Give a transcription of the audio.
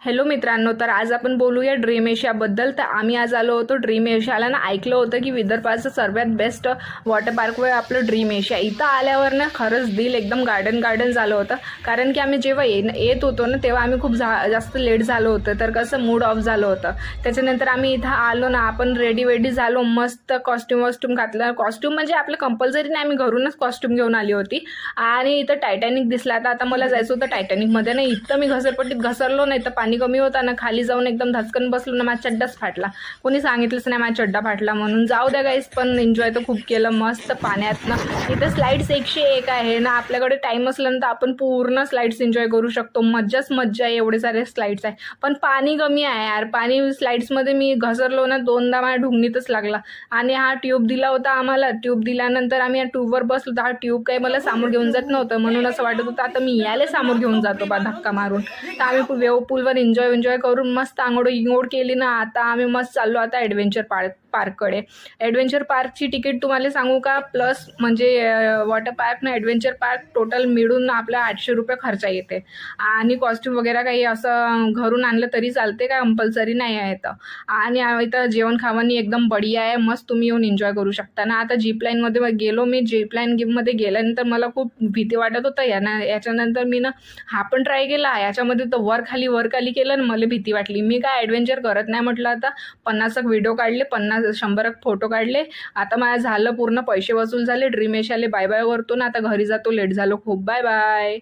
Hello मित्रांनो, तर आज आपण बोलूया ड्रीम एशियाबद्दल. तर आम्ही आज आलो होतो ड्रीम एशियाला ना. ऐकलं होतं की विदर्भाचं सर्वात बेस्ट वॉटर पार्क वे आपलं ड्रीम एशिया. इथं आल्यावर ना खरंच दिल एकदम गार्डन झालं होतं. कारण की आम्ही जेव्हा येत होतो ना तेव्हा आम्ही खूप जास्त लेट झालो होतं, तर कसं मूड ऑफ झालं होतं. त्याच्यानंतर आम्ही इथं आलो ना, आपण रेडी झालो, मस्त कॉस्ट्युम घातलं. कॉस्ट्युम म्हणजे आपलं कंपल्सरी नाही, आम्ही घरूनच कॉस्ट्युम घेऊन आली होती. आणि इथं टायटॅनिक दिसला. आता मला जायचं होतं टायटॅनिकमध्ये ना. इथं मी घसरपट्टीत घसरलो नाही तर पाणी कमी होता ना, खाली जाऊन एकदम धचकन बसलो ना, माझा चड्डाच फाटला. कोणी सांगितलंच नाही माझा चड्डा फाटला म्हणून. जाऊ द्या गाईस, पण एन्जॉय तर खूप केलं मस्त पाण्यात ना. इथे स्लाइड्स 101 आहे ना. आपल्याकडे टाइम असल्यानंतर आपण पूर्ण स्लाइड्स एन्जॉय करू शकतो. मज्जा आहे, एवढे सारे स्लाइड्स आहे. पण पाणी कमी आहे यार. पाणी स्लाइड्समध्ये मी घसरलो ना, दोनदा माझ्या ढुंगणीतच लागला. आणि हा ट्यूब दिला होता आम्हाला. ट्यूब दिल्यानंतर आम्ही या ट्यूबवर बसलो. तर हा ट्यूब काही मला सामोर घेऊन जात नव्हतं, म्हणून असं वाटत होतं आता मी याले सामोर घेऊन जातो बा धक्का मारून. तर आम्ही वेव पूलवर एन्जॉय करून मस्त आंघोळ केली ना. आता आम्ही मस्त चाललो आता ॲडव्हेंचर पार्ककडे. ॲडव्हेंचर पार्कची तिकीट तुम्हाला सांगू का, प्लस म्हणजे वॉटर पार्क ना ॲडव्हेंचर पार्क टोटल मिळून आपल्या 800 रुपये खर्च येते. आणि कॉस्ट्यूम वगैरे काही असं घरून आणलं तरी चालते, काय कंपल्सरी नाही आहे इथं. आणि इथं जेवण खावणी एकदम बढिया आहे, मस्त तुम्ही येऊन एन्जॉय करू शकता ना. आता जीपलाईनमध्ये गेलो मी. जीपलाईन गेममध्ये गेल्यानंतर मला खूप भीती वाटत होतं याच्यानंतर मी ना हा पण ट्राय केला. याच्यामध्ये तर वर खाली केलं ना, मला भीती वाटली. मी काय ॲडव्हेंचर करत नाही म्हटलं. आता 50 व्हिडिओ काढले, 100 फोटो काढले. आता माझं झालं पूर्ण, पैसे वसूल झाले. ड्रीम एशियाले बाय बाय करतो ना. आता घरी जातो, लेट झालो खूप. Bye bye.